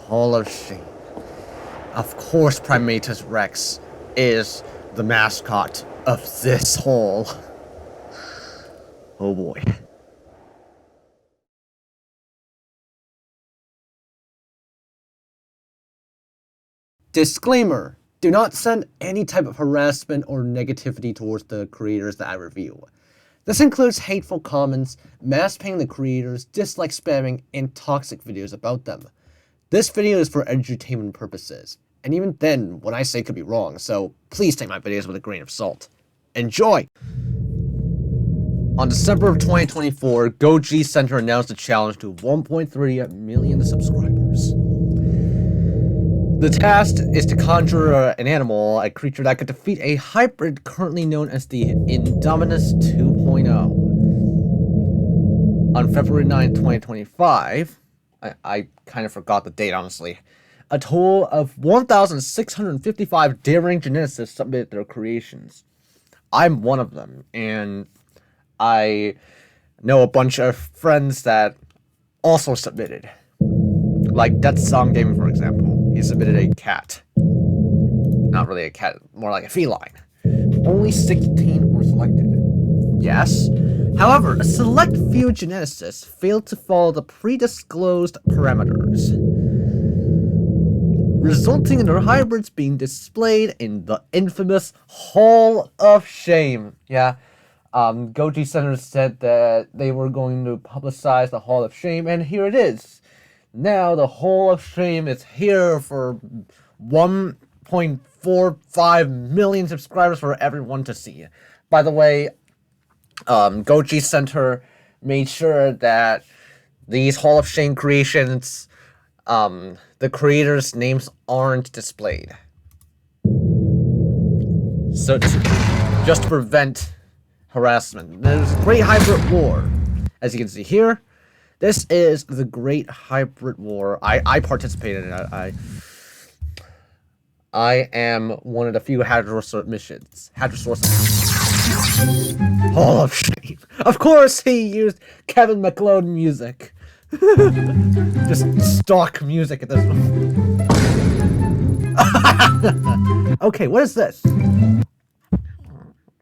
Hall of Shame. Of course, Primatus Rex is the mascot of this hall. Oh boy. Disclaimer: do not send any type of harassment or negativity towards the creators that I review. This includes hateful comments, mass-paying the creators, dislike spamming, and toxic videos about them. This video is for edutainment purposes, and even then, what I say could be wrong, so please take my videos with a grain of salt. Enjoy! On December of 2024, GojiCenter announced a challenge to 1.3 million subscribers. The task is to conjure an animal, a creature that could defeat a hybrid currently known as the Indominus 2.0. On February 9, 2025, I kind of forgot the date, honestly, a total of 1,655 daring geneticists submitted their creations. I'm one of them, and I know a bunch of friends that also submitted. Like Death Song Gaming, for example. He submitted a cat. Not really a cat, more like a feline. Only 16 were selected. Yes. However, a select few geneticists failed to follow the pre-disclosed parameters, resulting in their hybrids being displayed in the infamous Hall of Shame. Yeah. GojiCenter said that they were going to publicize the Hall of Shame, and here it is. Now the Hall of Shame is here for 1.45 million subscribers for everyone to see. By the way, GojiCenter made sure that these Hall of Shame creations, the creators' names aren't displayed. So just to prevent harassment. There's a Great Hybrid War. As you can see here, this is the Great Hybrid War. I participated in it. I am one of the few Hadrosaur missions. Hall of Shame. Of course he used Kevin MacLeod music. Just stock music at this one. Okay, what is this?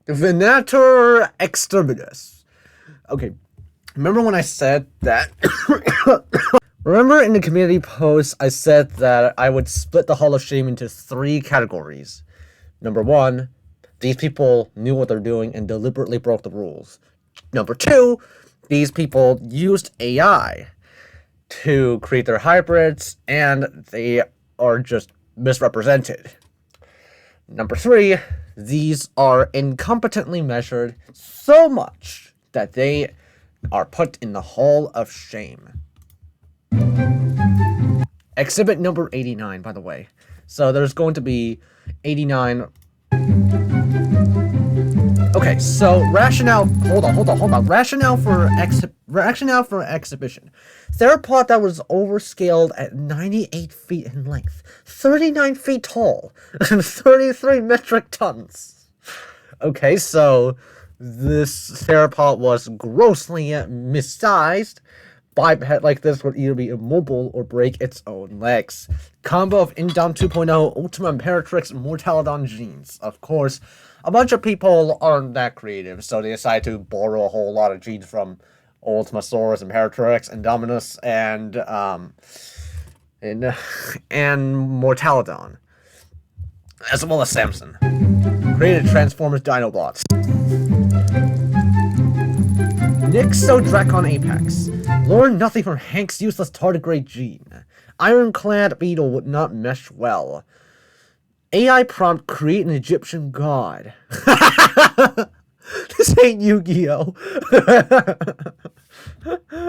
Venator Exterminus. Okay. Remember when I said that... Remember in the community post, I said that I would split the Hall of Shame into 3 categories. Number 1, these people knew what they're doing and deliberately broke the rules. Number 2, these people used AI to create their hybrids, and they are just misrepresented. Number 3, these are incompetently measured so much that they are put in the Hall of Shame. Exhibit number 89, by the way. So there's going to be 89... Okay, so rationale... Hold on. Rationale for exhibition. Theropod that was overscaled at 98 feet in length, 39 feet tall, and 33 metric tons. Okay, so... this theropod was grossly missized. Biped like this would either be immobile or break its own legs. Combo of Indom 2.0, Ultima Imperatrix, Mortalodon genes. Of course, a bunch of people aren't that creative, so they decide to borrow a whole lot of genes from Ultimasaurus, Imperatrix, Indominus, and Mortalodon, as well as Samson. Created Transformers Dinobots. Nixodrakon Apex. Learn nothing from Hank's useless tardigrade gene. Ironclad Beetle would not mesh well. AI prompt: create an Egyptian god. This ain't Yu-Gi-Oh!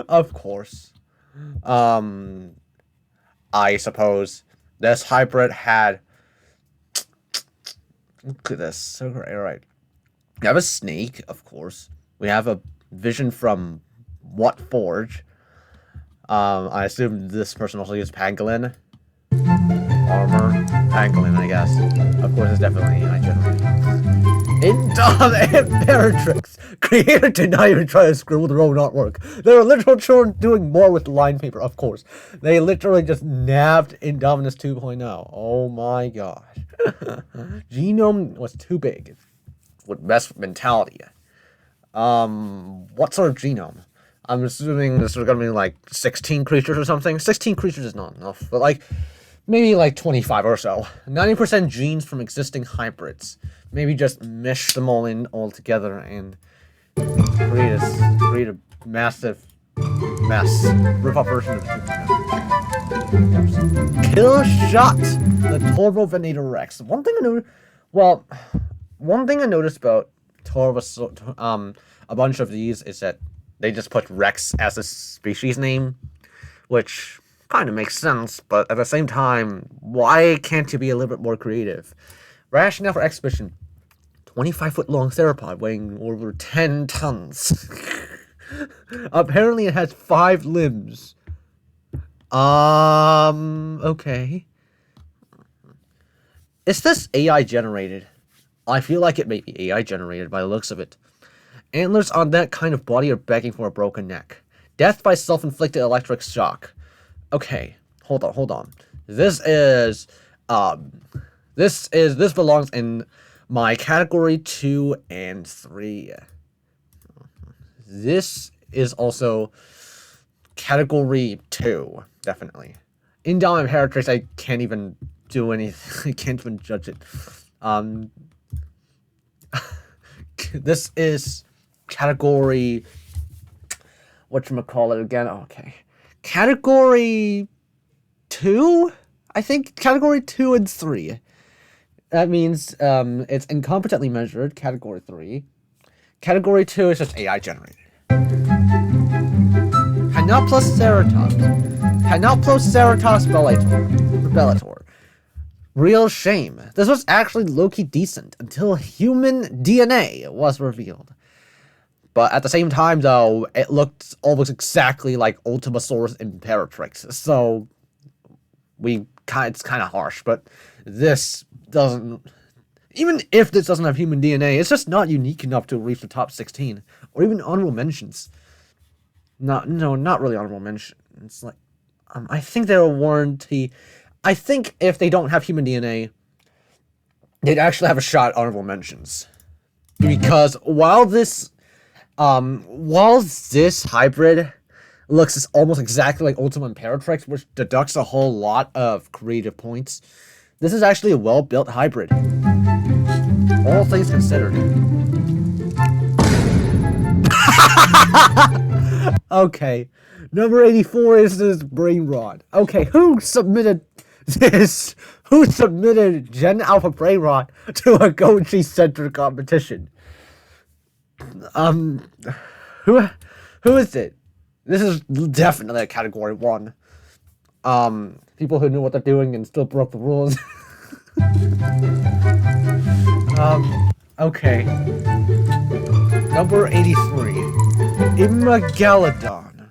Of course. I suppose this hybrid had... Look at this. Okay, alright. We have a snake, of course. We have a vision from What Forge. I assume this person also used Pangolin. Armor. Pangolin, I guess. Of course, it's definitely AI generated. Imperatrix. Creator did not even try to scribble their own artwork. They were literal children doing more with line paper, of course. They literally just nabbed Indominus 2.0. Oh my god. Genome was too big. Would mess with mentality. What sort of genome? I'm assuming this is gonna be like 16 creatures or something. 16 creatures is not enough, but like maybe like 25 or so. 90% genes from existing hybrids. Maybe just mesh them all in all together and create a massive mess. Rip-off version of it. Kill shot! The Turbo Venator Rex. One thing I noticed about a bunch of these is that they just put Rex as a species name, which kind of makes sense, but at the same time, why can't you be a little bit more creative? Rationale for exhibition: 25-foot-long theropod weighing over 10 tons. Apparently it has 5 limbs. Okay. Is this AI generated? I feel like it may be AI generated by the looks of it. Antlers on that kind of body are begging for a broken neck. Death by self-inflicted electric shock. Okay, hold on. This belongs in my category 2 and 3. This is also category 2, definitely. Indominant Imperatrix, I can't even do anything. I can't even judge it. This is category, whatchamacallit again? Okay. Category 2? I think category 2 and 3. That means it's incompetently measured, category 3. Category 2 is just AI generated. Panoploceratops bellator. Real shame. This was actually low-key decent until human DNA was revealed. But at the same time, though, it looked almost exactly like Ultimasaurus Imperatrix. So it's kind of harsh, but this doesn't. Even if this doesn't have human DNA, it's just not unique enough to reach the top 16 or even honorable mentions. Not really honorable mentions. Like, I think they're a warranty. I think if they don't have human DNA, they'd actually have a shot at honorable mentions. Because while this hybrid looks almost exactly like Ultima Imperatrix, which deducts a whole lot of creative points, this is actually a well-built hybrid. All things considered. Okay. Number 84 is this brain rot. Okay, who submitted this? Who submitted Gen Alpha Brain Rot to a GojiCenter competition? Who is it? This is definitely a category 1. People who knew what they're doing and still broke the rules. Okay. Number 83. Immegalodon.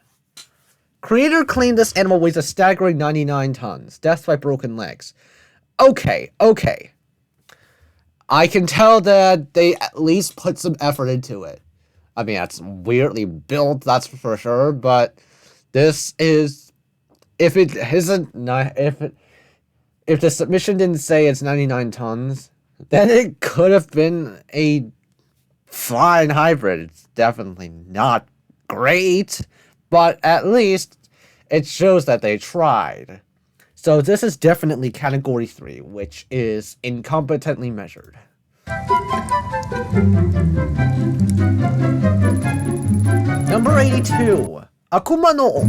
Creator claimed this animal weighs a staggering 99 tons. Death by broken legs. Okay. I can tell that they at least put some effort into it. I mean, that's weirdly built, that's for sure, but this is... If the submission didn't say it's 99 tons, then it could have been a fine hybrid. It's definitely not great, but at least it shows that they tried. So this is definitely category 3, which is incompetently measured. Number 82. Akuma no.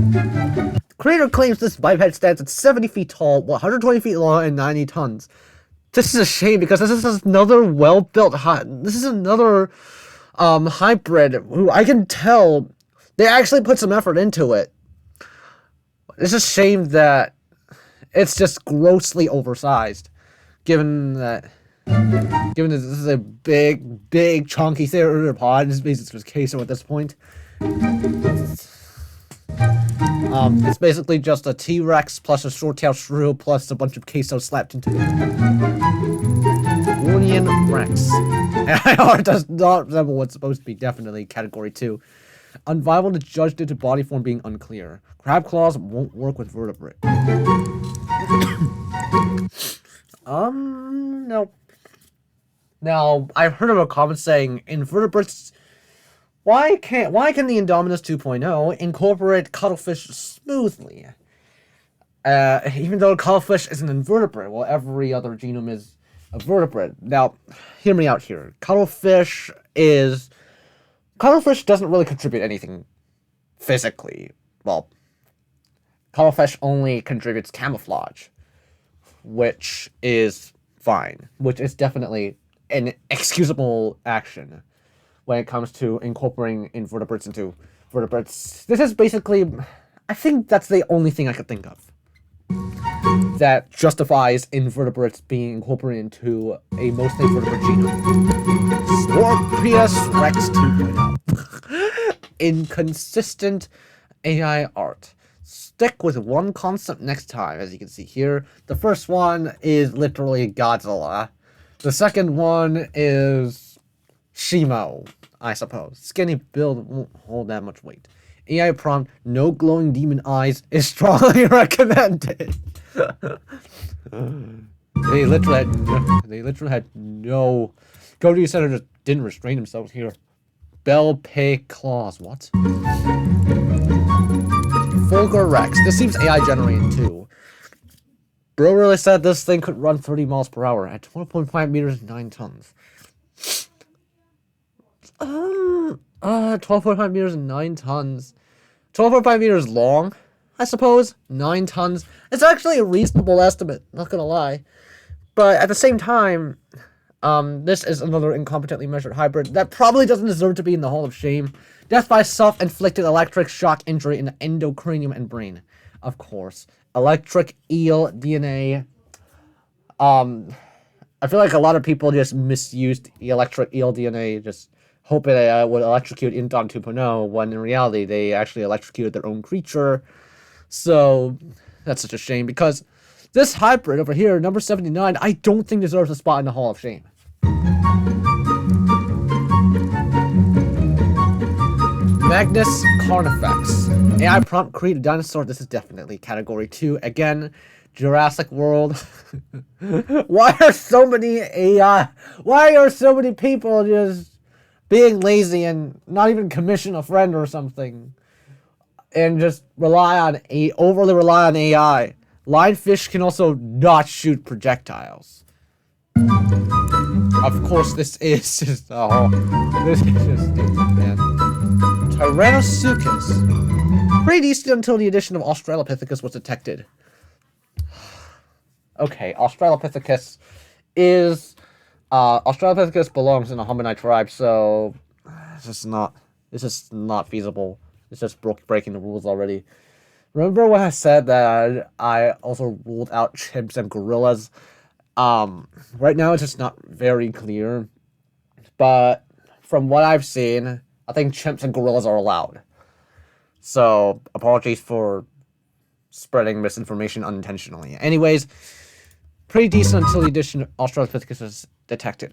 Creator claims this biped stands at 70 feet tall, 120 feet long, and 90 tons. This is a shame because this is another well-built this is another hybrid who I can tell they actually put some effort into it. It's a shame that it's just grossly oversized, given that this is a big chunky theropod. This is basically just queso at this point. It's basically just a T-Rex plus a short-tailed shrew plus a bunch of queso slapped into it. Brunian Rex. AI does not resemble what's supposed to be definitely Category 2. Unviable to judge due to body form being unclear. Crab claws won't work with vertebrate. No. Now, I've heard of a comment saying invertebrates. Why can the Indominus 2.0 incorporate cuttlefish smoothly? Even though cuttlefish is an invertebrate, well, every other genome is a vertebrate. Now, hear me out here. Cuttlefish doesn't really contribute anything physically. Well, cuttlefish only contributes camouflage, which is fine, which is definitely an excusable action when it comes to incorporating invertebrates into vertebrates. This is basically, I think that's the only thing I could think of that justifies invertebrates being incorporated into a mostly vertebrate genome. Scorpius Rex 2.0. Inconsistent AI art. Stick with one concept next time, as you can see here. The first one is literally Godzilla. The second one is Shimo, I suppose. Skinny build won't hold that much weight. AI prompt, no glowing demon eyes is strongly recommended. They literally had no. GojiCenter just didn't restrain themselves here. Bell pay claws. What? Fulgur Rex. This seems AI generated too. Bro really said this thing could run 30 miles per hour at 12.5 meters and 9 tons. 12.5 meters and 9 tons. 12.5 meters long, I suppose. 9 tons. It's actually a reasonable estimate, not gonna lie. But at the same time, this is another incompetently measured hybrid that probably doesn't deserve to be in the Hall of Shame. Death by self-inflicted electric shock injury in the endocranium and brain. Of course. Electric eel DNA. I feel like a lot of people just misused electric eel DNA, just hoping they would electrocute Indom 2.0, when in reality they actually electrocuted their own creature. So that's such a shame, because this hybrid over here, number 79, I don't think deserves a spot in the Hall of Shame. Magnus Carnifex. AI prompt create a dinosaur. This is definitely Category 2. Again, Jurassic World. Why are so many AI? Why are so many people just being lazy and not even commission a friend or something, and just overly rely on AI? Lionfish can also not shoot projectiles. Of course, this is just stupid, man. Tyrannosuchus. Pretty decent until the addition of Australopithecus was detected. Okay, Australopithecus belongs in the hominid tribe, so this is not feasible. It's just breaking the rules already. Remember when I said that I also ruled out chimps and gorillas? Right now it's just not very clear, but from what I've seen, I think chimps and gorillas are allowed. So apologies for spreading misinformation unintentionally. Anyways, pretty decent until the addition of Australopithecus was detected.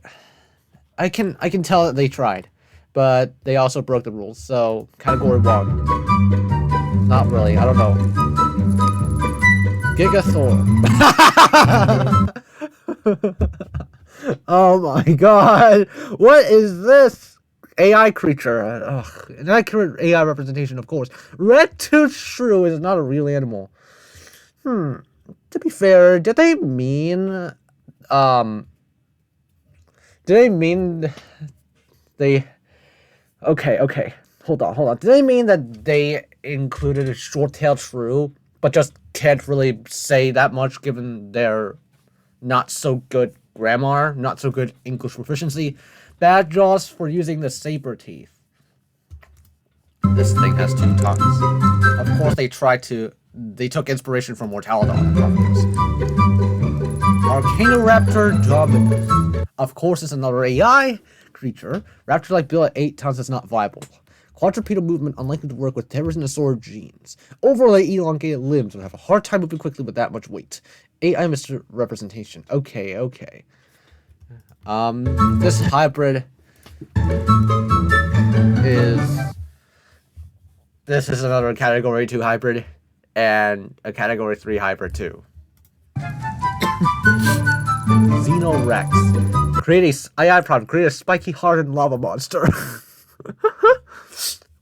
I can tell that they tried, but they also broke the rules. So Category 1. Not really. I don't know. Gigathor. Oh my god. What is this? AI creature. An accurate AI representation, of course. Red-toothed shrew is not a real animal. To be fair, did they mean okay. Hold on. Did they mean that they included a short-tailed shrew, but just can't really say that much given their not so good grammar, not so good English proficiency? Bad jaws for using the saber teeth. This thing has 2 tongues. Of course, they took inspiration from Mortalodon. Archanoraptor dominus. Of course, it's another AI creature. Raptor-like build at 8 tons is not viable. Quadrupedal movement unlikely to work with Pterosaur genes. Overlay elongated limbs would have a hard time moving quickly with that much weight. AI misrepresentation. Okay. This hybrid is... This is another Category 2 hybrid, and a Category 3 hybrid too. Xenorex. Create a AI product. Create a spiky hardened lava monster.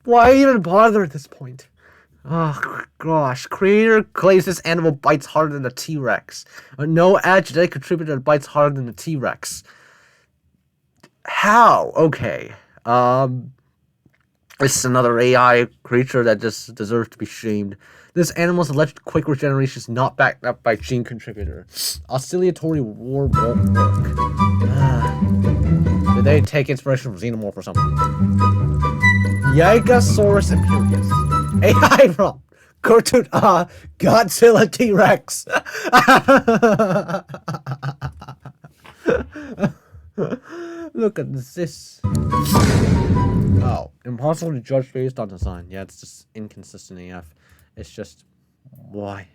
Why even bother at this point? Oh gosh. Creator claims this animal bites harder than a T-Rex. No genetic contributor bites harder than a T-Rex. How? Okay. This is another AI creature that just deserves to be shamed. This animal's alleged quick regeneration is not backed up by gene contributor. Oscillatory war won't work. Did they take inspiration from Xenomorph or something? Gigasaurus Imperius. AI from Cartoon Godzilla T-Rex. Look at this. Oh, impossible to judge based on design. Yeah, it's just inconsistent AF. It's just, why?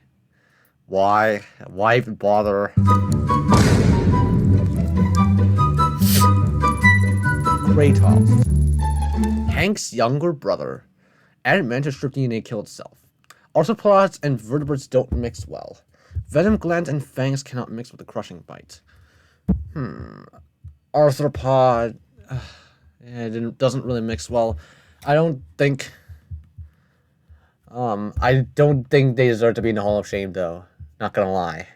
Why even bother? Kratos. Hank's younger brother. Adamantium strip DNA kill itself. Arthropods and vertebrates don't mix well. Venom glands and fangs cannot mix with a crushing bite. Arthropod. It doesn't really mix well. I don't think they deserve to be in the Hall of Shame, though. Not gonna lie.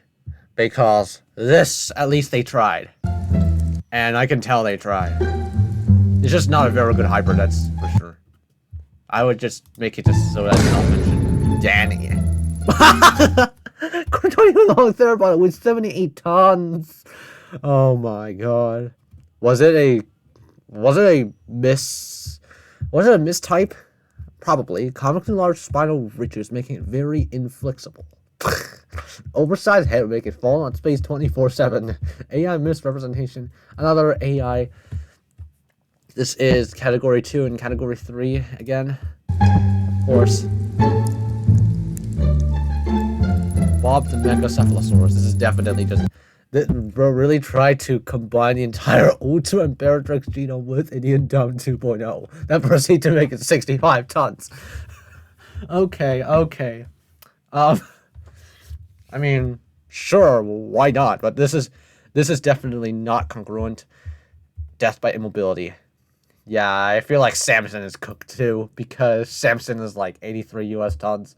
Because this, at least they tried. And I can tell they tried. It's just not a very good hybrid, that's for sure. I would just make it just so that's not mentioned. Danny. 20 long theropod with 78 tons. Oh my god. Was it a mistype? Probably. Comically large spinal ridges, making it very inflexible. Oversized head, make it fall on space 24/7. AI misrepresentation. Another AI. This is Category 2 and Category 3 again. Of course. Bob the Megacephalosaurus. This is definitely just... Bro really tried to combine the entire O2 and Paratrix genome with Indian Dumb 2.0. That proceed to make it 65 tons. Okay. I mean, sure, why not? But this is definitely not congruent. Death by immobility. Yeah, I feel like Samson is cooked too, because Samson is like 83 US tons,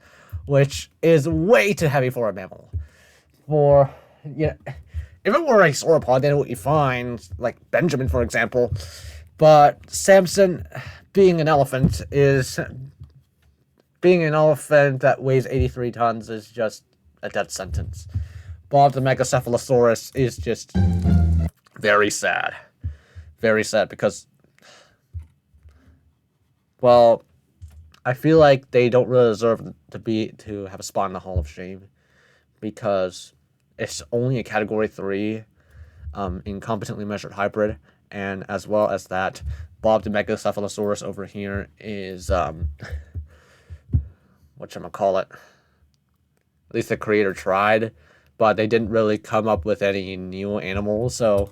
which is way too heavy for a mammal. If it were a sauropod, then it would be fine, like Benjamin, for example. But Samson, being an elephant that weighs 83 tons is just a death sentence. Bob the Megacephalosaurus is just very sad. Very sad because, well, I feel like they don't really deserve to have a spot in the Hall of Shame because it's only a Category 3 incompetently measured hybrid, and as well as that, Bob the Megacephalosaurus over here is whatchamacallit. At least the creator tried, but they didn't really come up with any new animals, so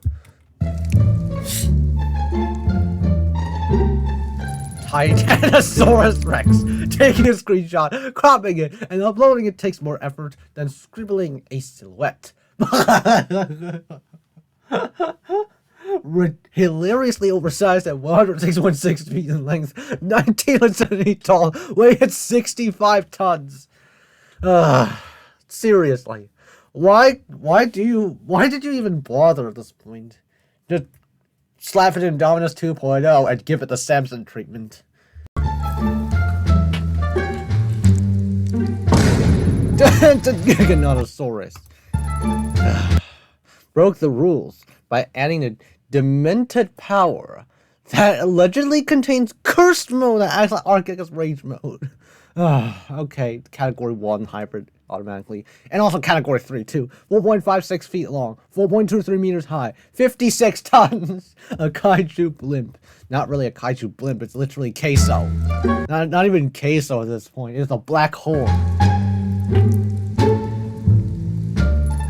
Titanosaurus Rex. Taking a screenshot, cropping it, and uploading it takes more effort than scribbling a silhouette. Hilariously oversized at 106.6 feet in length, 1970 tall, weighing at 65 tons. Seriously, why did you even bother at this point? Just slap it in Dominus 2.0 and give it the Samson treatment. Giganotosaurus broke the rules by adding a demented power that allegedly contains cursed mode that acts like Archegos Rage mode. Okay, Category 1 hybrid automatically. And also Category 3 too. 4.56 feet long, 4.23 meters high, 56 tons. A kaiju blimp. Not really a kaiju blimp, it's literally queso. Not even queso at this point, it's a black hole.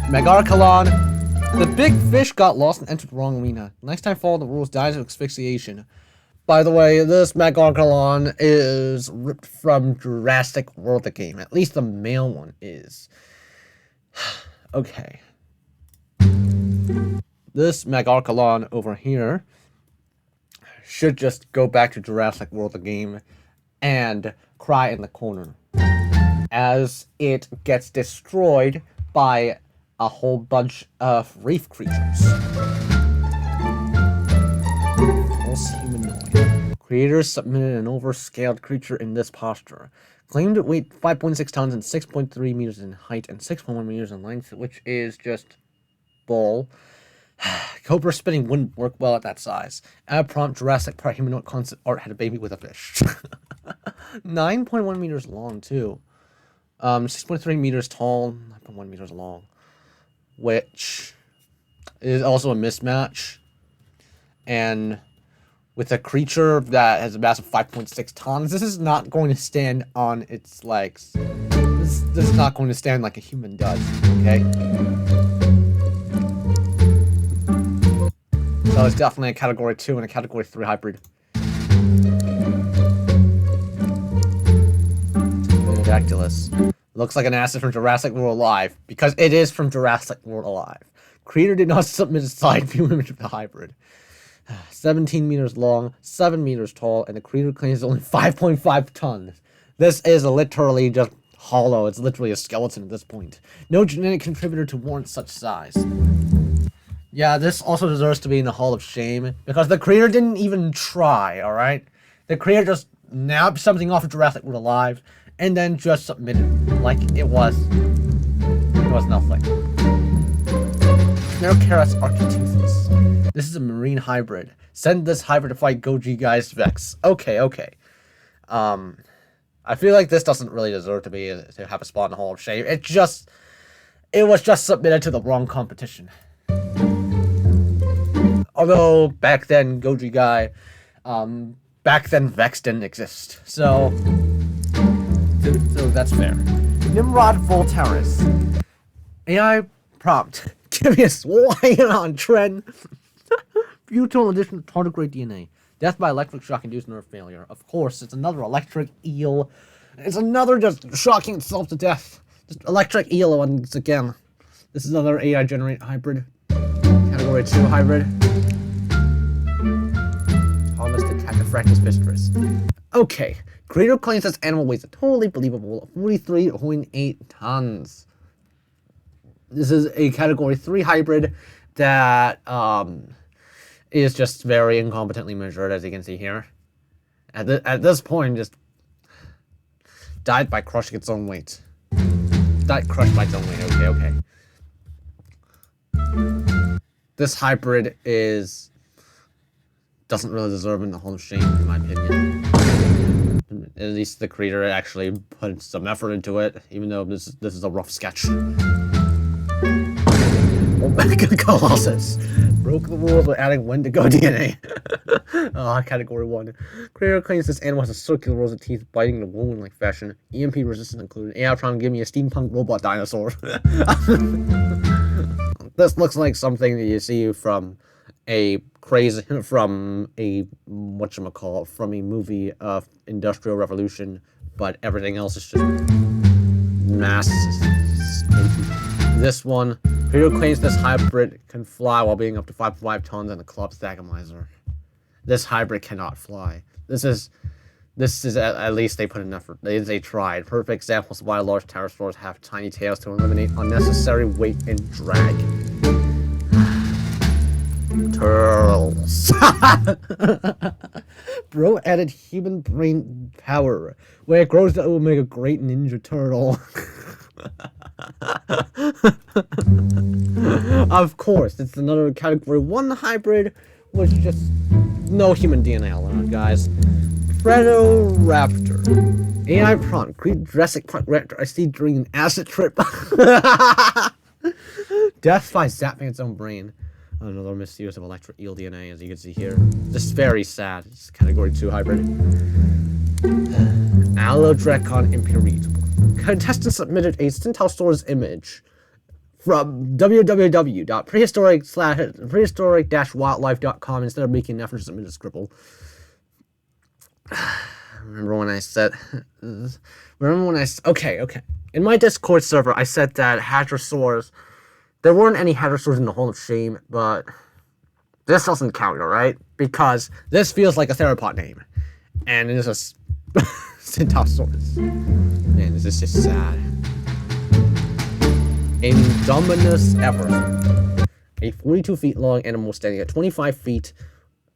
Megarchelon, The big fish got lost and entered the wrong arena. Next time follow the rules, dies of asphyxiation. By the way, this Megalodon is ripped from Jurassic World, the game. At least the male one is. Okay. This Megalodon over here should just go back to Jurassic World, the game, and cry in the corner as it gets destroyed by a whole bunch of reef creatures. False humanoid. Creators submitted an overscaled creature in this posture. Claimed it weighed 5.6 tons and 6.3 meters in height and 6.1 meters in length, which is just bull. Cobra spinning wouldn't work well at that size. Add prompt Jurassic Park humanoid concept art had a baby with a fish. 9.1 meters long too. 6.3 meters tall, 9.1 meters long. Which is also a mismatch. And with a creature that has a mass of 5.6 tons, this is not going to stand on its legs. This is not going to stand like a human does, okay? So it's definitely a category 2 and a category 3 hybrid. Ridiculous. Looks like an asset from Jurassic World Alive, because it is from Jurassic World Alive. Creator did not submit a side view image of the hybrid. 17 meters long, 7 meters tall, and the creator claims only 5.5 tons. This is literally just hollow. It's literally a skeleton at this point. No genetic contributor to warrant such size. Yeah, this also deserves to be in the Hall of Shame, because the creator didn't even try, alright? The creator just nabbed something off of Jurassic World Alive, and then just submitted like it was nothing. Nerocaris architeuthis. This is a marine hybrid. Send this hybrid to fight Goji Vex. Okay. I feel like this doesn't really deserve to have a spot in the Hall of Shame. It was just submitted to the wrong competition. Although back then back then Vex didn't exist. So that's fair. Nimrod Voltaris. AI prompt. Give me a swine on trend. Butyl addition to tardigrade DNA. Death by electric shock induced nerve failure. Of course, it's another electric eel. It's another just shocking itself to death. Just electric eel once again. This is another AI generated hybrid. Category 2 hybrid. Thomas the Catastrophic Mistress. Okay. Creator claims this animal weighs a totally believable 43.8 tons. This is a category 3 hybrid that is just very incompetently measured, as you can see here. At this point, just died by crushing its own weight. Died crushed by its own weight. Okay. This hybrid doesn't really deserve in the Hall of Shame, in my opinion. At least the creator actually put some effort into it, even though this is a rough sketch. Omega Colossus broke the rules by adding Wendigo DNA. Category 1. Creator claims this animal has a circular rows of teeth biting the wound-like fashion. EMP resistance included. AI trying to give me a steampunk robot dinosaur. This looks like something that you see from a movie of Industrial Revolution, but everything else is just mass. This one, creator claims this hybrid can fly while being up to 5.5 tons and a club stagamizer. This hybrid cannot fly. This is at least they put in effort. They tried. Perfect examples of why large pterosaurs have tiny tails to eliminate unnecessary weight and drag. Turtles. Bro added human brain power. When it grows, that will make a great ninja turtle. Of course, it's another category 1 hybrid, which just no human DNA element, guys. Predoraptor. AI prompt. Create Jurassic Park raptor I see during an acid trip. Death by zapping its own brain. Another misuse of electric eel DNA, as you can see here. This is very sad. It's category 2 hybrid. Allodrecon Imperial. Contestant submitted a Centaursaurus image from www.prehistoric-wildlife.com instead of making an effort to submit a scribble. Remember when I said... Okay. In my Discord server, I said that hadrosaurs... There weren't any hadrosaurs in the Hall of Shame, but... This doesn't count, alright? Because this feels like a theropod name. And it is a... Centaurosaurus. Man, this is just sad. Indominus ever. A 42 feet long animal standing at 25 feet...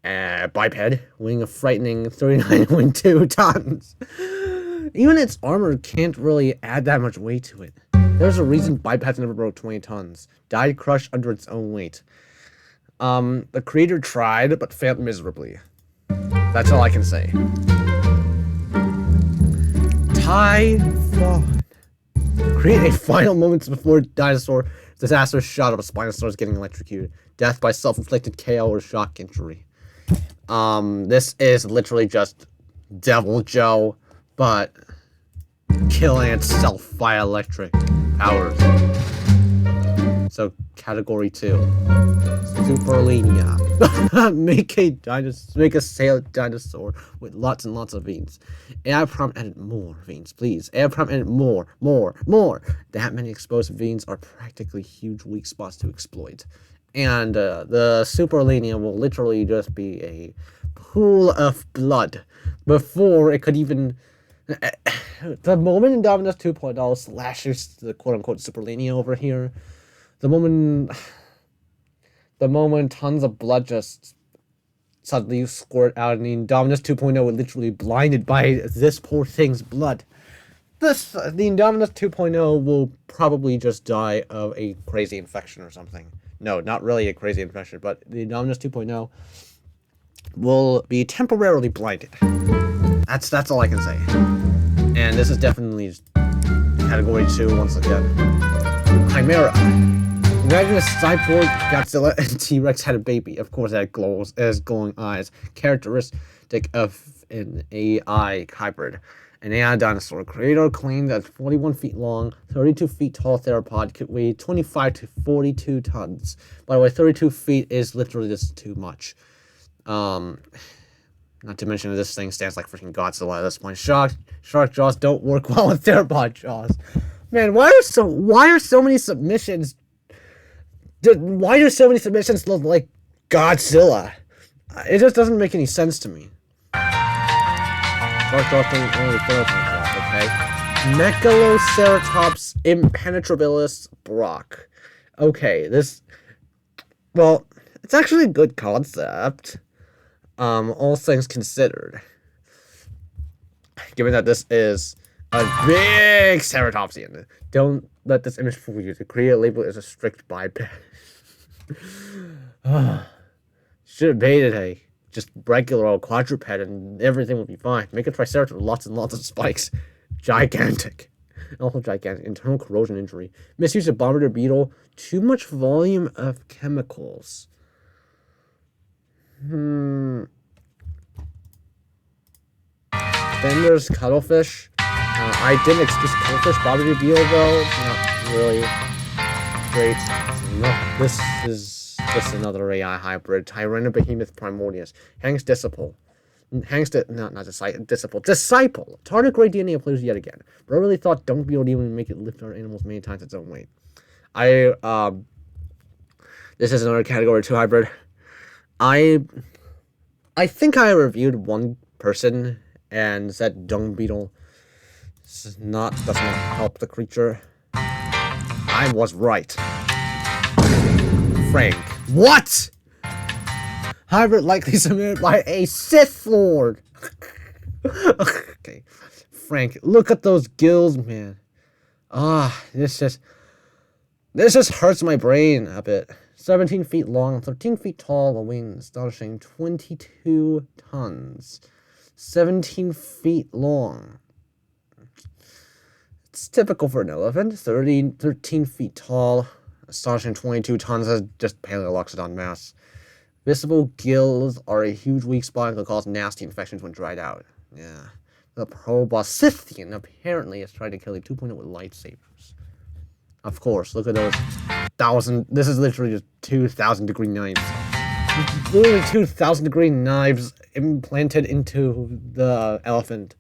biped, weighing a frightening 39.2 tons. Even its armor can't really add that much weight to it. There's a reason bipeds never broke 20 tons. Died crushed under its own weight. The creator tried, but failed miserably. That's all I can say. Typhon. Create a final moments before dinosaur disaster shot of a Spinosaurus getting electrocuted. Death by self-inflicted KO or shock injury. This is literally just Devil Joe, but killing itself via electric powers. So, category 2. Superlinia. Make a sailed dinosaur with lots and lots of veins. AI prompt added more veins, please. AI prompt added more. That many exposed veins are practically huge weak spots to exploit. And the Superlinia will literally just be a pool of blood before it could even... The moment Indominus 2.0 slashes the quote-unquote Superlinia over here, the moment tons of blood just suddenly squirt out, and the Indominus 2.0 would literally be blinded by this poor thing's blood. The Indominus 2.0 will probably just die of a crazy infection or something. No, not really a crazy infection, but the Indominus 2.0 will be temporarily blinded. That's all I can say. And this is definitely category 2 once again. Chimera. Imagine a cyborg Godzilla and T-Rex had a baby. Of course, it has glowing eyes, characteristic of an AI hybrid. An AI dinosaur. Creator claimed that 41 feet long, 32 feet tall theropod could weigh 25 to 42 tons. By the way, 32 feet is literally just too much. Not to mention this thing stands like freaking Godzilla at this point. Shark jaws don't work well with theropod jaws. Man, why are so many submissions? Why do so many submissions look like Godzilla? It just doesn't make any sense to me. Shark jaws don't only theropod jaws, okay? Megaloceratops impenetrabilis Brock. Okay, well, it's actually a good concept. All things considered. Given that this is a big ceratopsian, don't let this image fool you. The creator label is a strict biped. Should have made it a just regular old quadruped and everything would be fine. Make a triceratops with lots and lots of spikes. Gigantic. Also gigantic. Internal corrosion injury. Misuse of bombardier beetle. Too much volume of chemicals. Then there's cuttlefish. I didn't expect cuttlefish bombardier beetle though. Not really great. No, this is just another AI hybrid. Tyrannobehemoth primordius. Disciple. Disciple. Tardigrade DNA players yet again. But I really thought dung beetle would even make it lift our animals many times its own weight. This is another category 2 hybrid. I think I reviewed one person and said dung beetle does not help the creature. I was right. Frank. What? Hybrid likely submitted by a Sith Lord. Okay. Frank, look at those gills, man. This just hurts my brain a bit. 17 feet long, 13 feet tall, weighing astonishing 22 tons. 17 feet long. It's typical for an elephant. 13 feet tall, astonishing 22 tons. That's just Paleoloxodon mass. Visible gills are a huge weak spot and can cause nasty infections when dried out. Yeah. The Proboscithean apparently is trying to kill a 2.0 with lightsabers. Of course, look at those this is literally just 2,000-degree knives. Literally 2,000-degree knives implanted into the elephant.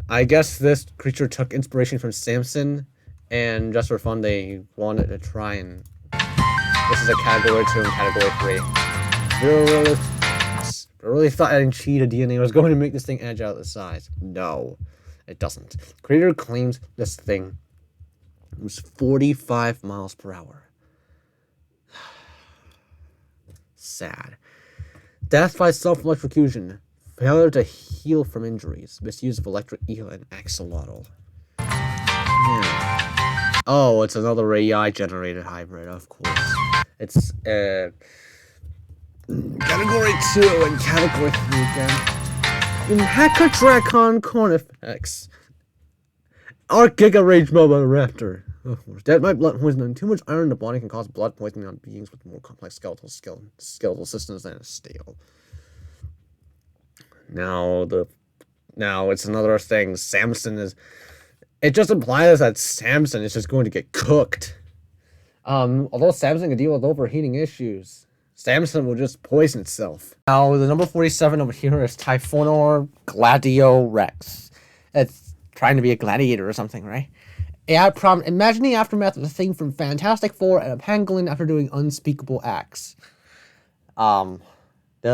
I guess this creature took inspiration from Samson, and just for fun, they wanted to try and... This is a category 2 and category 3. I really thought adding cheetah DNA was going to make this thing edge out of the size. No, it doesn't. Creator claims this thing was 45 miles per hour. Sad. Death by self-electrocution. Failure to heal from injuries. Misuse of electric eel and axolotl. Yeah. Oh, it's another AI-generated hybrid, of course. It's, Category 2 and Category 3 again. In Hacker Dracon Cornifex. Our Giga Rage Mobile Raptor. Dead by blood poisoning. Too much iron in the body can cause blood poisoning on beings with more complex skeletal systems than a steel. Now it's another thing. Samson is... It just implies that Samson is just going to get cooked. Although Samson can deal with overheating issues, Samson will just poison itself. Now, the number 47 over here is Typhonor Gladio Rex. It's trying to be a gladiator or something, right? AI prompt: imagine the aftermath of the thing from Fantastic Four and a pangolin after doing unspeakable acts. Did I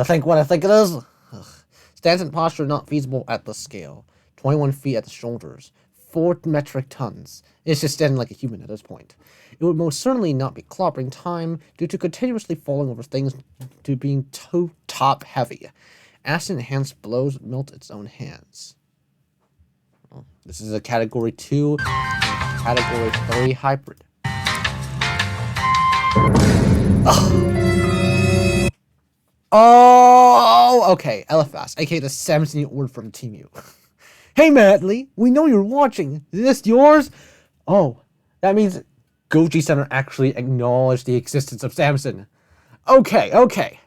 think what I think it is? Ugh. Stance and posture not feasible at the scale. 21 feet at the shoulders. 4 metric tons. It's just standing like a human at this point. It would most certainly not be clobbering time due to continuously falling over things to being too top heavy. Acid-enhanced blows melt its own hands. Well, this is a Category 2, Category 3 hybrid. Oh, okay. Elephas, aka the 17th word from Team U. Hey, Madly, we know you're watching. Is this yours? Oh, that means GojiCenter actually acknowledged the existence of Samson. Okay.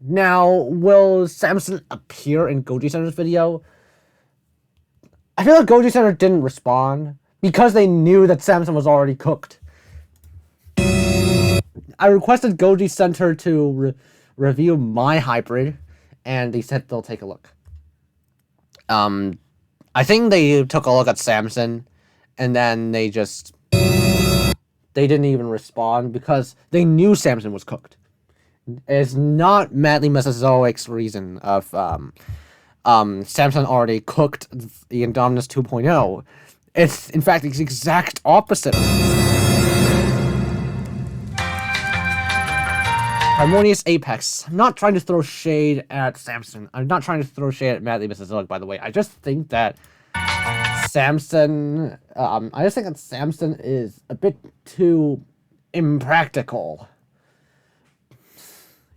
Now, will Samson appear in GojiCenter's video? I feel like GojiCenter didn't respond because they knew that Samson was already cooked. I requested GojiCenter to review my hybrid, and they said they'll take a look. I think they took a look at Samson, and then they didn't even respond because they knew Samson was cooked. It's not Madly Mesozoic's reason of Samson already cooked the Indominus 2.0. It's in fact the exact opposite. Harmonious Apex. I'm not trying to throw shade at Samson. I'm not trying to throw shade at Madly Mesozoic, by the way. I just think that Samson is a bit too impractical.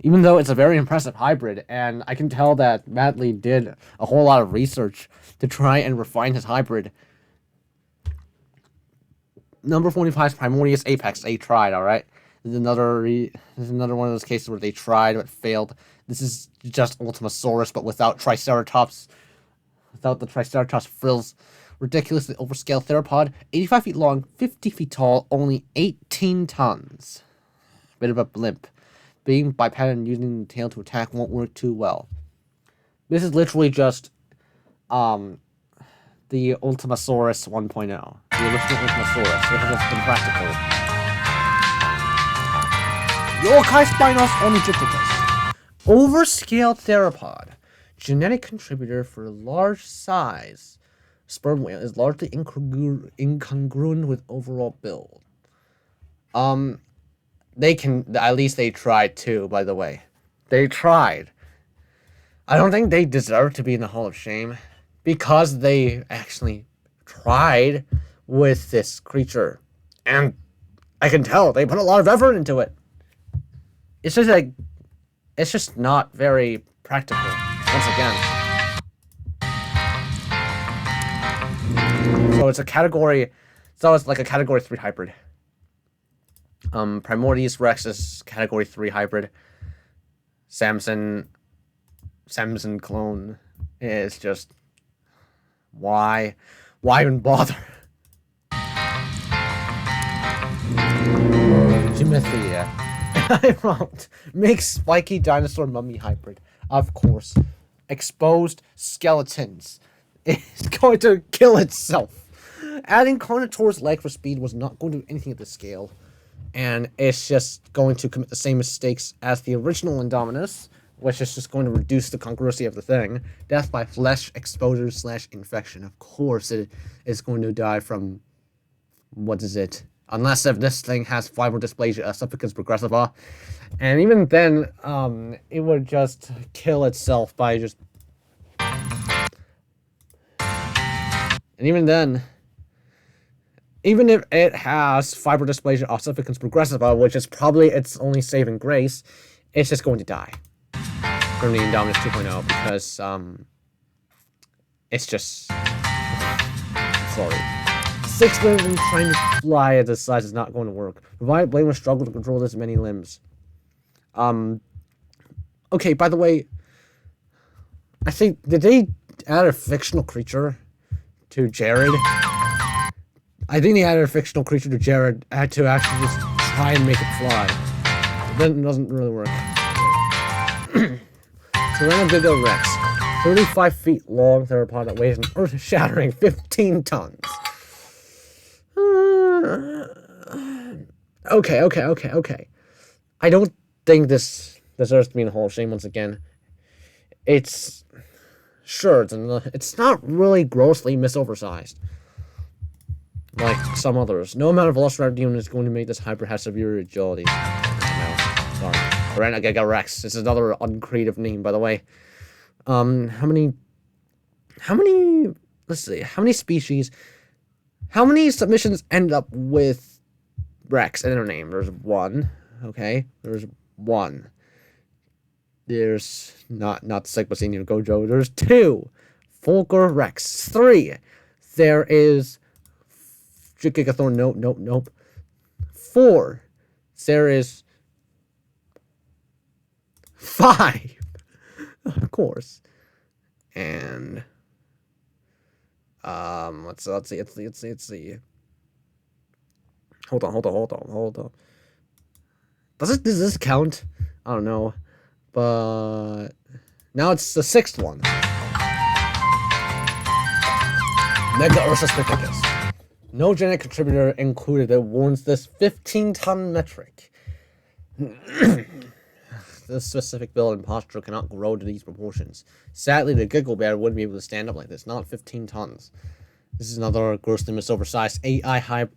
Even though it's a very impressive hybrid, and I can tell that Madly did a whole lot of research to try and refine his hybrid. Number 45 is Primordius Apex. They tried, alright? This is another one of those cases where they tried but failed. This is just Ultimasaurus, but without Triceratops. Without the Triceratops frills. Ridiculously overscaled theropod. 85 feet long, 50 feet tall, only 18 tons. Bit of a blimp. Being bipedal and using the tail to attack won't work too well. This is literally just the Ultimasaurus 1.0. The original Ultimasaurus. This is just impractical. Yokai Spinos Onychipithecus. Overscaled theropod. Genetic contributor for large size. Sperm whale is largely incongruent with overall build. At least they tried too, by the way. They tried. I don't think they deserve to be in the Hall of Shame because they actually tried with this creature. And I can tell they put a lot of effort into it. It's just not very practical, once again. So it's like a Category 3 hybrid. Primordius Rex is Category 3 hybrid. Samson clone is just... Why even bother? Smithy. I wrote, make spiky dinosaur mummy hybrid. Of course. Exposed skeletons. It's going to kill itself. Adding Carnotaur's leg for speed was not going to do anything at this scale. And it's just going to commit the same mistakes as the original Indominus, which is just going to reduce the congruency of the thing. Death by flesh exposure / infection. Of course it is going to die from... What is it? Unless if this thing has fibrodysplasia subficans progressiva. And even then, it would just kill itself by just... And even then, even if it has fibrodysplasia ossificans progressiva, which is probably its only saving grace, it's just going to die from the Indominus 2.0 because, it's just... Sorry. 6 limbs and trying to fly at this size is not going to work. Provide blame will struggle to control this many limbs. Okay, by the way, I think, did they add a fictional creature to Jared? I think they added a fictional creature to Jared to actually just try and make it fly. Then it doesn't really work. Tyrannogiga Rex. 35 feet long theropod that weighs an earth-shattering 15 tons. Okay. I don't think this deserves to be in the Hall of Shame once again. It's... Sure, it's not really grossly misoversized. Like some others. No amount of Velociraptor demon is going to make this hybrid have severe agility. No, sorry. Tyrannogiga Rex. This is another uncreative name, by the way. How many... Let's see. How many species... How many submissions end up with Rex in their name? There's 1. Okay. There's 1. There's not Sigma Senior Gojo. There's 2. Fulgur Rex. 3. There is Gigathorn. Nope. 4. There is 5. Of course. And let's see. Hold on. Does this count? I don't know. But now it's the 6th one. Mega Ursus Pithecus. No genetic contributor included that warrants this 15-ton metric. This specific build and posture cannot grow to these proportions. Sadly, the Giggle Bear wouldn't be able to stand up like this. Not 15 tons. This is another grossly misoversized AI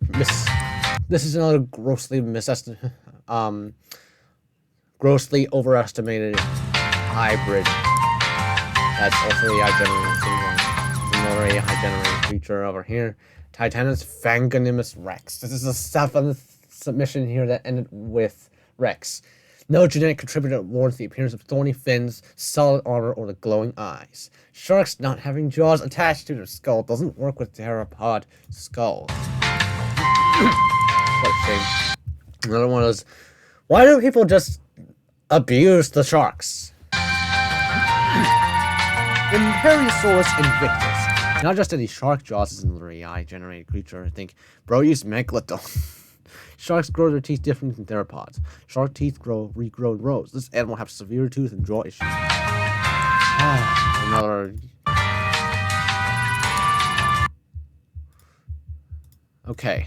This is another grossly grossly overestimated hybrid. That's also AI generating. Another AI generating creature over here. Titanus Fangonimus Rex. This is the 7th submission here that ended with Rex. No genetic contributor warrants the appearance of thorny fins, solid armor, or the glowing eyes. Sharks not having jaws attached to their skull doesn't work with theropod skulls. What a shame. Another one is, why do people just abuse the sharks? Imperiosaurus Invictus. Not just any shark jaws is another AI generated creature. I think bro used Megalodon. Sharks grow their teeth differently from theropods. Shark teeth regrow in rows. This animal has severe tooth and jaw issues. Another... Okay.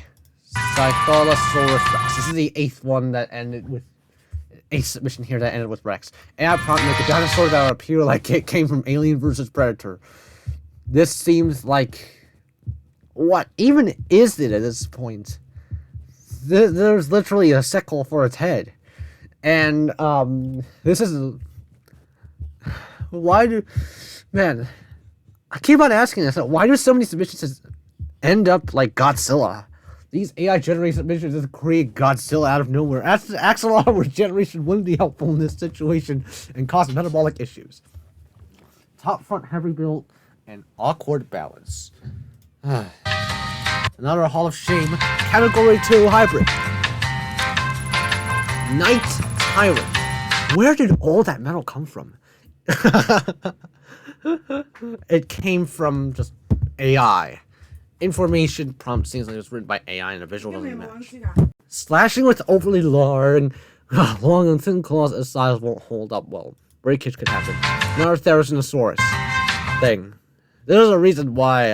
Cyphalosaurus Rex. This is the 8th one that ended with... 8th submission here that ended with Rex. AI prompt make a dinosaur that would appear like it came from Alien vs. Predator. This seems like... What even is it at this point? There's literally a sickle for its head. And, this is... Why do... Man, I keep on asking this. Why do so many submissions end up like Godzilla? These AI-generated submissions just create Godzilla out of nowhere. Axolotl regeneration wouldn't be helpful in this situation and cause metabolic issues. Top front heavy build and awkward balance. Another Hall of Shame. Category 2 hybrid. Night Tyrant. Where did all that metal come from? It came from just AI. Information prompt seems like it was written by AI and a visual doesn't match. Slashing with overly long and thin claws and size won't hold up well. Breakage could happen. Another Therizinosaurus thing. There's a reason why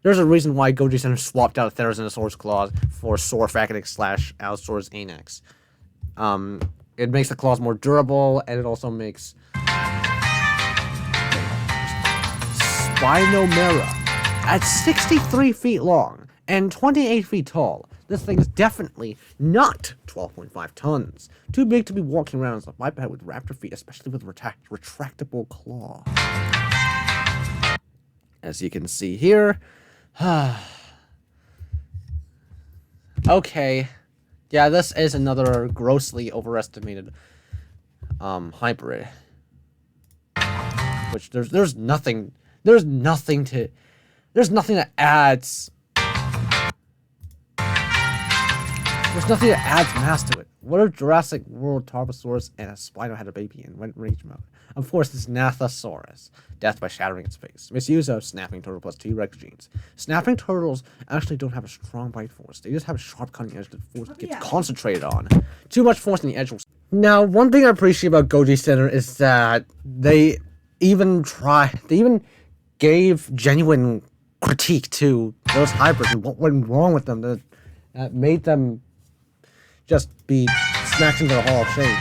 GojiCenter swapped out Therizinosaurus claws for Sorfactic / Allosaurus Anax. It makes the claws more durable, and it also makes Spinomera at 63 feet long and 28 feet tall. This thing is definitely not 12.5 tons. Too big to be walking around as a biped with raptor feet, especially with retractable claw. As you can see here. Okay. Yeah, this is another grossly overestimated hybrid. Which there's nothing that adds mass to it. What if Jurassic World Tarbosaurus and a Spino had a baby and went rage mode? Of course, it's Nathosaurus. Death by shattering its face. Misuse of snapping turtle plus T-Rex genes. Snapping turtles actually don't have a strong bite force. They just have a sharp cutting edge that force gets concentrated on. Too much force in the edge will... Now, one thing I appreciate about GojiCenter is that they even gave genuine critique to those hybrids and what went wrong with them that made them just be smacked into the Hall of Shame.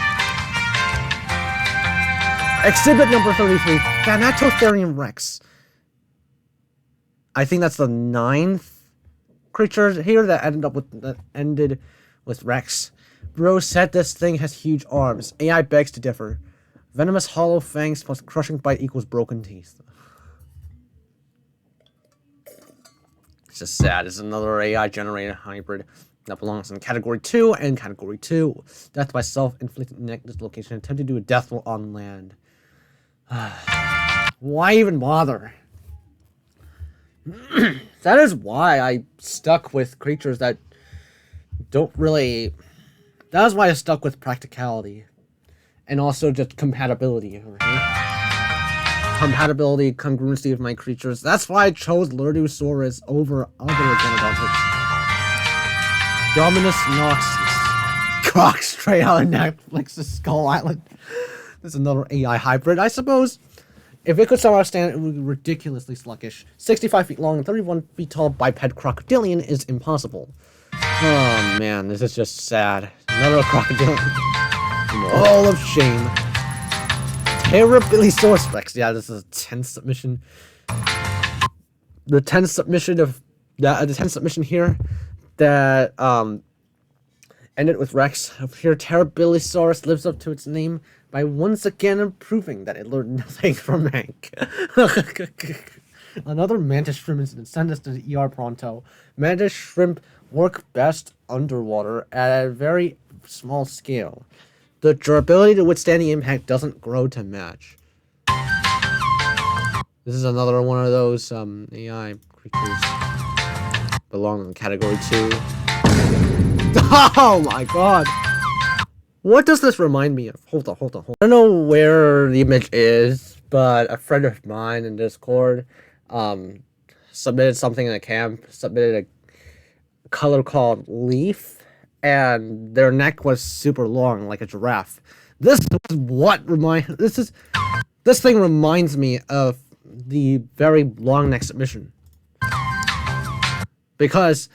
Exhibit number 33, Thanatotherium Rex. I think that's the 9th creature here that ended with Rex. Bro said this thing has huge arms. AI begs to differ. Venomous hollow fangs plus crushing bite equals broken teeth. It's just sad. It's another AI generated hybrid that belongs in Category 2 and Category 2. Death by self-inflicted neck dislocation. Attempt to do a death roll on land. Why even bother? That is why I stuck with creatures that don't really... That is why I stuck with practicality. And also just compatibility over here. Compatibility, congruency of my creatures. That's why I chose Lurdusaurus over other Genodontids. Dominus Noxus. Croc straight out of Netflix's Skull Island. This is another AI hybrid, I suppose. If it could somehow stand, it would be ridiculously sluggish. 65 feet long and 31 feet tall biped crocodilian is impossible. Oh man, this is just sad. Another crocodilian. All of shame. Terribilisaurus Rex. Yeah, this is a 10th submission. The 10th submission here that ended with Rex. Over here, Terribilisaurus lives up to its name by once again proving that it learned nothing from Hank. Another mantis shrimp incident. Send us to the ER pronto. Mantis shrimp work best underwater at a very small scale. The durability to withstand the impact doesn't grow to match. This is another one of those AI creatures belong in Category 2. Oh my god! What does this remind me of? Hold on. I don't know where the image is, but a friend of mine in Discord submitted something in a camp, submitted a color called Leaf, and their neck was super long, like a giraffe. This thing reminds me of the very long neck submission. Because,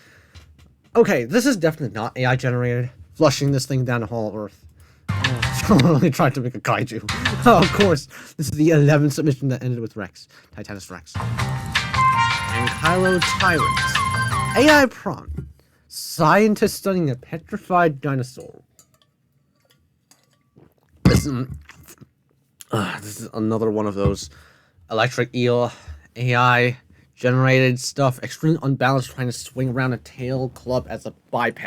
okay, this is definitely not AI generated. Flushing this thing down the Hall of Earth. I'm really trying to make a kaiju. Oh, of course. This is the 11th submission that ended with Rex. Titanus Rex. And Kylo Tyrant. AI prompt. Scientists studying a petrified dinosaur. This is another one of those electric eel AI generated stuff. Extremely unbalanced, trying to swing around a tail club as a biped.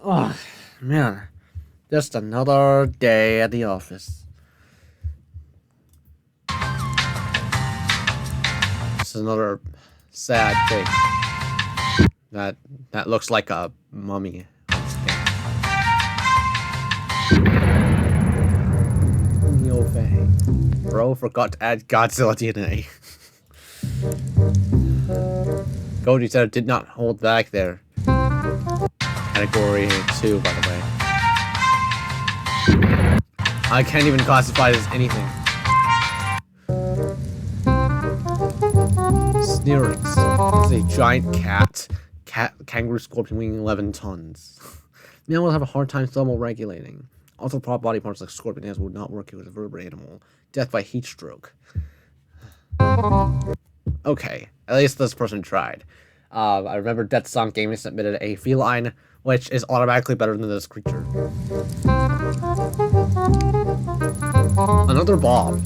Oh, man. Just another day at the office. This is another sad thing. That looks like a mummy. Bro forgot to add Godzilla DNA. GojiCenter did not hold back there. Category 2, by the way. I can't even classify it as anything. Sneerix. It's a giant cat. Kangaroo scorpion weighing 11 tons. Man will have a hard time thermal-regulating. Also, prop body parts like scorpion hands would not work with a vertebrate animal. Death by heat stroke. Okay, at least this person tried. I remember Death Song Gaming submitted a feline, which is automatically better than this creature. Another Bob.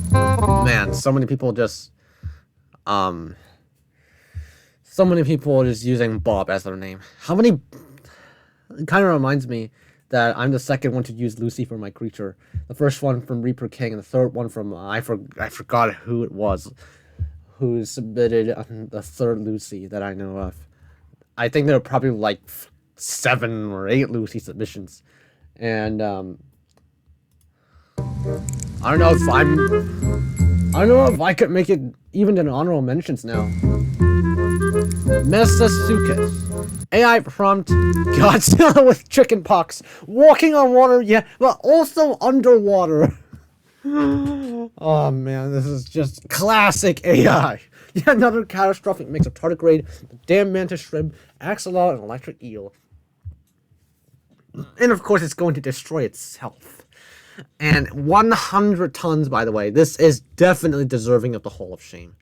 Man, so many people just using Bob as their name. How many? It kind of reminds me that I'm the second one to use Lucy for my creature. The first one from Reaper King, and the third one from I forgot who it was, who submitted the third Lucy that I know of. I think there are probably like 7 or 8 Lucy submissions, and I don't know if I could make it even in honorable mentions now. Mesasuke. AI prompt Godzilla with chicken pox. Walking on water, yeah, but also underwater. Oh man, this is just classic AI. Yeah, another catastrophic mix of tardigrade, damn mantis shrimp, axolotl, and electric eel. And of course, it's going to destroy itself. And 100 tons, by the way. This is definitely deserving of the Hall of Shame.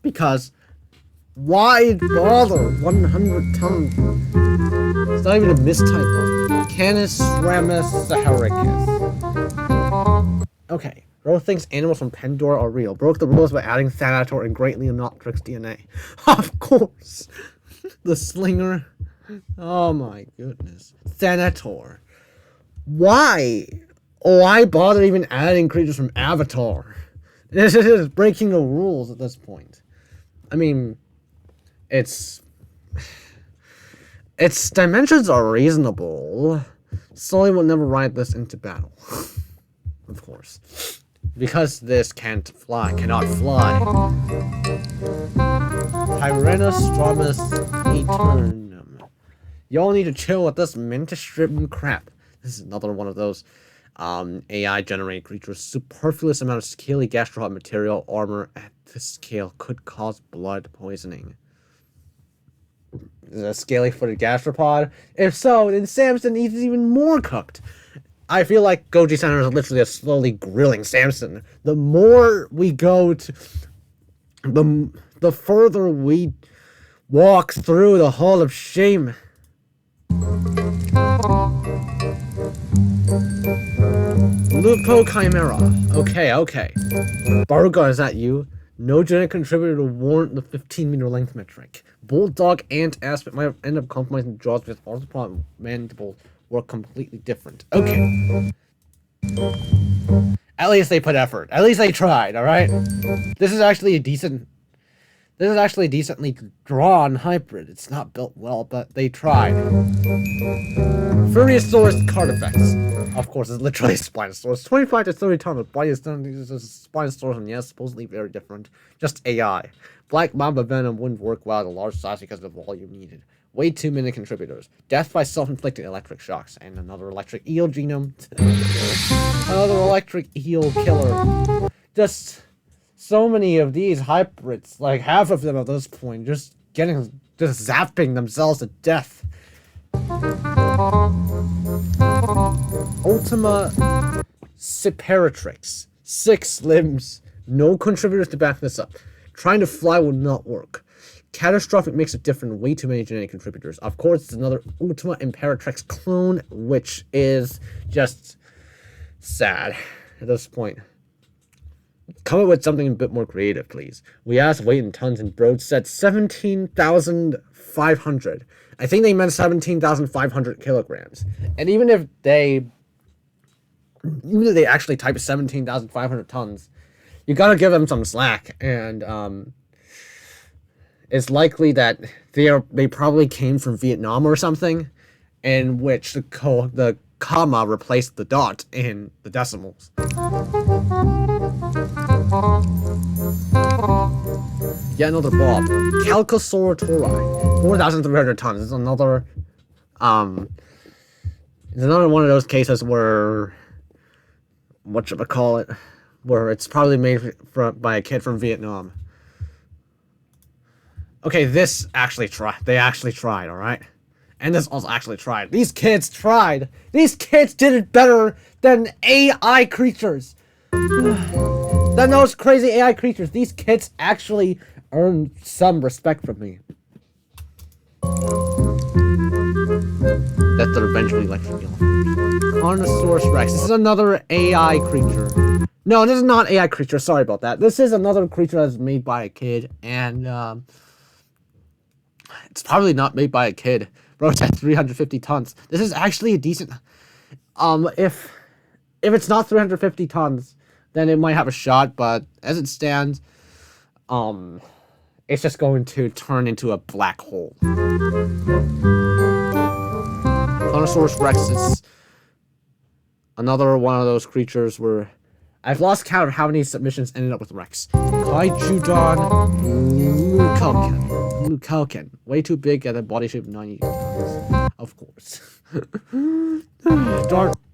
Because why bother? 100 tons. It's not even a mistype. Canis ramus saharicus. Okay. Ro thinks animals from Pandora are real. Broke the rules by adding Thanator and Great Leonopteryx DNA. Of course. The slinger. Oh my goodness. Thanator. Why? Why bother even adding creatures from Avatar? This is breaking the rules at this point. I mean, its dimensions are reasonable. Sully will never ride this into battle. Of course. Because this cannot fly. Tyrannostromus Eternum. Y'all need to chill with this mantis shrimp crap. This is another one of those AI-generated creatures. Superfluous amount of scaly gastropod material armor at this scale could cause blood poisoning. Is it a scaly-footed gastropod? If so, then Samson needs even more cooked. I feel like GojiCenter is literally a slowly grilling Samson. The more we go to... The further we walk through the Hall of Shame. Lupo Chimera. Okay. Baruga, is that you? No genetic contributor to warrant the 15-meter length metric. Bulldog ant aspect might end up compromising the jaws because arthropod mandibles were completely different. Okay. At least they put effort. At least they tried, alright? This is actually a decently drawn hybrid. It's not built well, but they tried. Furiosaurus Cartifex. Of course, it's literally a Spinosaurus. 25 to 30 tons. Body is done. This is a Spinosaurus, and yes, supposedly very different. Just AI. Black Mamba Venom wouldn't work well at a large size because of the volume needed. Way too many contributors. Death by self-inflicted electric shocks. And another electric eel genome. Another electric eel killer. Just so many of these hybrids. Like half of them at this point. Just zapping themselves to death. Ultima Siperatrix. 6 limbs. No contributors to back this up. Trying to fly will not work. Catastrophic makes it different. Way too many genetic contributors. Of course, it's another Ultima Imperatrix clone, which is just sad at this point. Come up with something a bit more creative, please. We asked weight in tons, and Broad said 17,500. I think they meant 17,500 kilograms. And even if they actually type 17,500 tons, you gotta give them some slack. And it's likely that they probably came from Vietnam or something, in which the comma replaced the dot in the decimals. Yet another Bob. Calcosaurotori. 4,300 tons. This is another It's another one of those cases where, whatchamacallit, where it's probably made by a kid from Vietnam. Okay, this actually tried. They actually tried, alright? And this also actually tried. These kids tried. These kids did it better than AI creatures. Than those crazy AI creatures. These kids actually earned some respect from me. That they'll eventually lecture me off. Carnosaurus Rex. This is another AI creature. No, this is not AI creature. Sorry about that. This is another creature that's made by a kid, and it's probably not made by a kid. Bro, it's at 350 tons. This is actually a decent. If it's not 350 tons, then it might have a shot. But as it stands, it's just going to turn into a black hole. Carnosaurus Rex is another one of those creatures where I've lost count of how many submissions ended up with Rex. Kaijudon Lukalken. Way too big at a body shape of 90 pounds. Of course.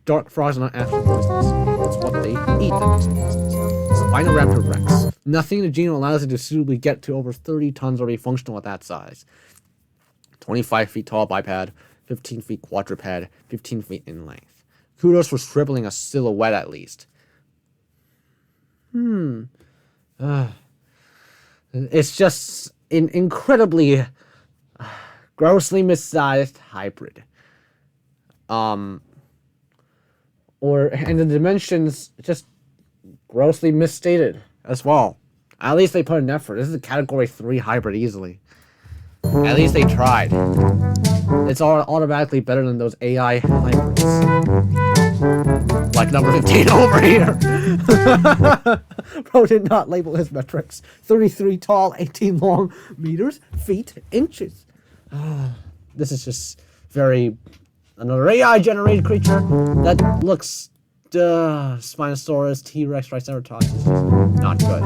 Dark frogs are not actually poisonous. It's what they eat that makes them poisonous. Spinoraptor Rex. Nothing in the genome allows it to suitably get to over 30 tons or be functional at that size. 25 feet tall biped, 15 feet quadruped, 15 feet in length. Kudos for scribbling a silhouette at least. It's just an incredibly grossly missized hybrid. And the dimensions just grossly misstated as well. At least they put an effort. This is a category 3 hybrid easily. At least they tried. It's automatically better than those AI hybrids. Like number 15 over here. Bro did not label his metrics. 33 tall, 18 long meters, feet, inches. This is just another AI generated creature that looks Spinosaurus, T-Rex, Triceratops is just not good.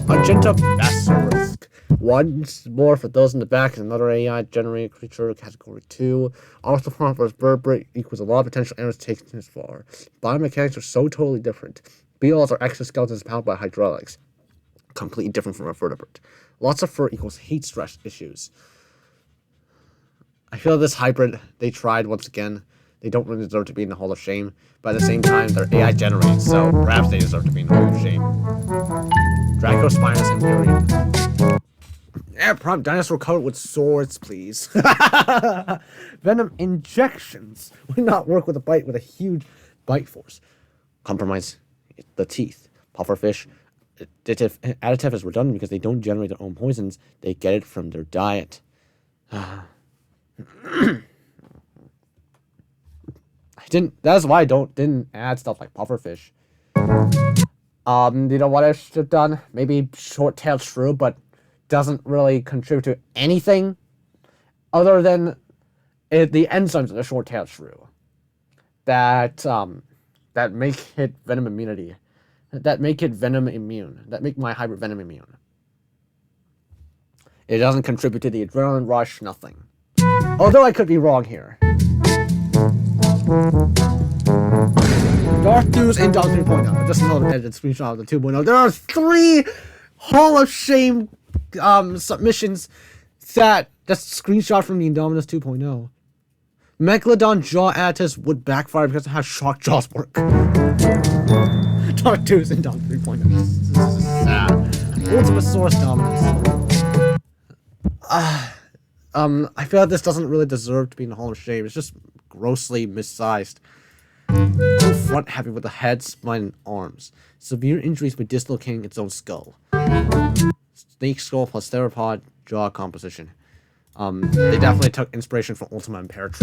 Magenta Basilisk. Once more for those in the back is another AI generated creature, category 2. Arthropod versus vertebrate equals a lot of potential errors taken this far. Biomechanics are so totally different. Beetles are exoskeletons powered by hydraulics. Completely different from a vertebrate. Lots of fur equals heat stress issues. I feel this hybrid, they tried once again. They don't really deserve to be in the Hall of Shame, but at the same time, they're AI generated, so perhaps they deserve to be in the Hall of Shame. Dracospinus Imperium. Yeah, prompt dinosaur coated with swords, please. Venom injections would not work with a bite with a huge bite force. Compromise the teeth. Pufferfish. Additive is redundant because they don't generate their own poisons. They get it from their diet. That's why I didn't add stuff like pufferfish. You know what I should have done? Maybe short-tailed shrew, but doesn't really contribute to anything other than the enzymes of the short-tailed shrew that make it venom immunity, that make it venom immune, that make my hybrid venom immune. It doesn't contribute to the adrenaline rush, nothing. Although I could be wrong here. Darth News and Dog 3.0. Just another edited screenshot of the 2.0. There are 3 Hall of Shame submissions that just screenshot from the Indominus 2.0. Megalodon jaw additive would backfire because of how shark jaws work. Dark News and Dog 3.0. This is sad. Ultimasaurus dominus. I feel like this doesn't really deserve to be in the Hall of Shame. It's just grossly missized. Front heavy with the head, spine, and arms. Severe injuries by dislocating its own skull. Snake skull plus theropod jaw composition. They definitely took inspiration from Ultima Imperatrix.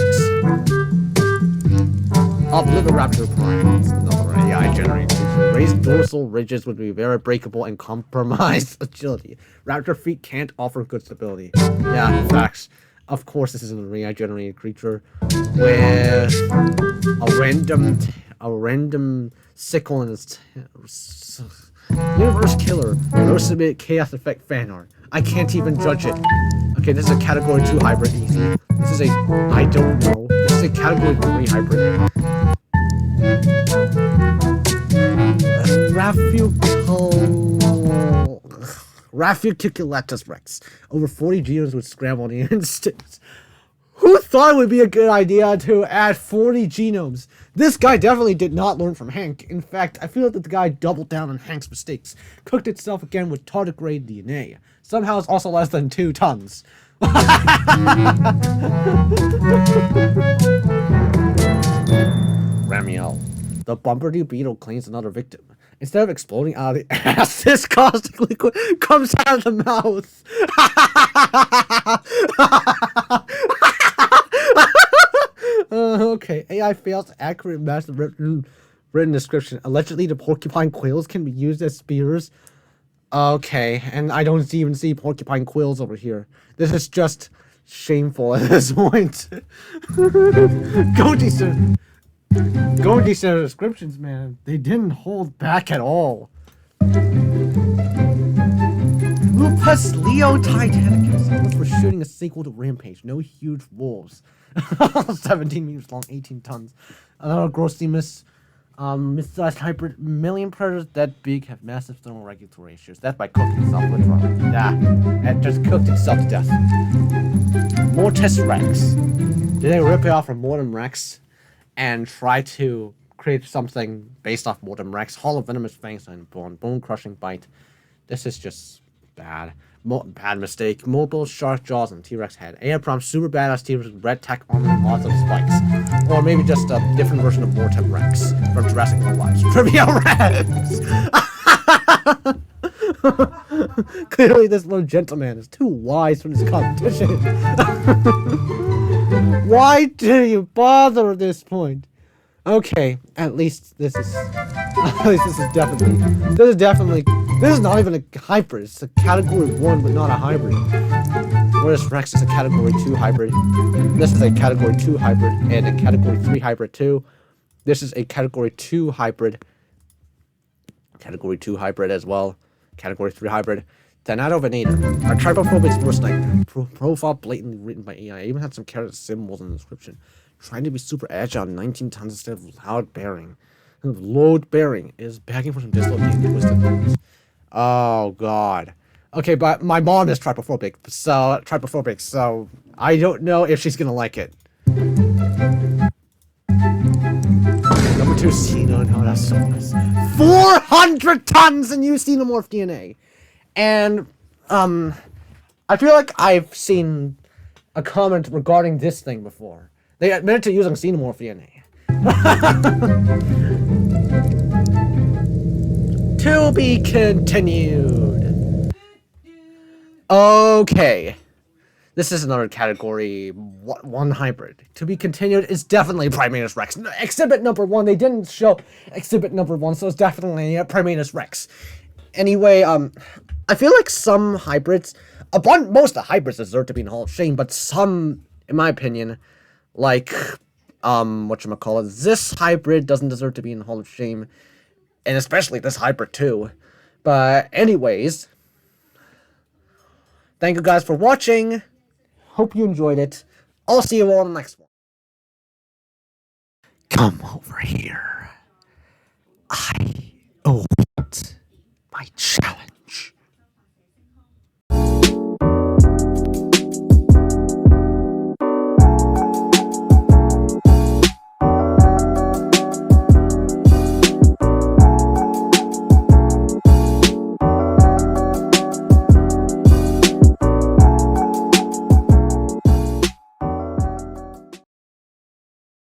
Oblivioraptor Prime. It's another AI generated. Raised dorsal ridges would be very breakable and compromise agility. Raptor feet can't offer good stability. Yeah, facts. Of course, this is an AI generated creature with a random sickle in its universe killer. No submit chaos effect fan art. I can't even judge it. Okay, this is a category 2 hybrid, easy. This is a, I don't know. This is a category 3 hybrid. Raffuculatus rex. Over 40 genomes would scramble the instance. Who thought it would be a good idea to add 40 genomes? This guy definitely did not learn from Hank. In fact, I feel that the guy doubled down on Hank's mistakes. Cooked itself again with tardigrade DNA. Somehow it's also less than 2 tons. Ramiel. The Bombardier beetle claims another victim. Instead of exploding out of the ass, this caustic liquid comes out of the mouth. Okay, AI fails to accurately match the written description. Allegedly, the porcupine quills can be used as spears. Okay, and I don't even see porcupine quills over here. This is just shameful at this point. GojiCenter descriptions, man. They didn't hold back at all. Lupus Leo Titanicus. Unless we're shooting a sequel to Rampage. No huge wolves. 17 meters long, 18 tons. Another grossly mid-sized hybrid. Million predators that big have massive thermal regulatory issues. That's by cooking itself literally. Yeah, it just cooked itself to death. Mortis Rex. Did they rip it off from Mortem Rex and try to create something based off Mortem Rex? Hollow venomous fangs and bone-crushing bite. This is just bad. Bad mistake. Mobile shark jaws and T-Rex head. AI prompt super badass T-Rex with red tech armor and lots of spikes. Or maybe just a different version of Mortem Rex from Jurassic World Lives. Trivia Rex! Clearly this little gentleman is too wise for this competition. Why do you bother at this point? Okay, at least this is definitely this is not even a hybrid. It's a category 1 but not a hybrid. Whereas Rex is a category 2 hybrid. This is a category 2 hybrid and a category 3 hybrid too. This is a category 2 hybrid. Category 2 hybrid as well. Category 3 hybrid. Thanatovenator. Our tribophobic worst nightmare. Profile blatantly written by AI. I even had some character symbols in the description. Trying to be super agile, 19 tons instead of load bearing is begging for some dislocated twisted bones. Oh god. Okay, but my mom is tribophobic, so I don't know if she's gonna like it. Number 2, Xenonosaurus. 400 tons in new xenomorph DNA. And I feel like I've seen a comment regarding this thing before. They admitted to using xenomorph DNA. To be continued. Okay. This is another category 1 hybrid. To be continued is definitely Primatus Rex. Exhibit number 1, they didn't show exhibit number 1, so it's definitely Primatus Rex. Anyway, I feel like some hybrids, most of the hybrids deserve to be in the Hall of Shame, but some, in my opinion, like, whatchamacallit, this hybrid doesn't deserve to be in the Hall of Shame, and especially this hybrid too. But anyways, thank you guys for watching. Hope you enjoyed it. I'll see you all in the next one. Come over here. I await my challenge.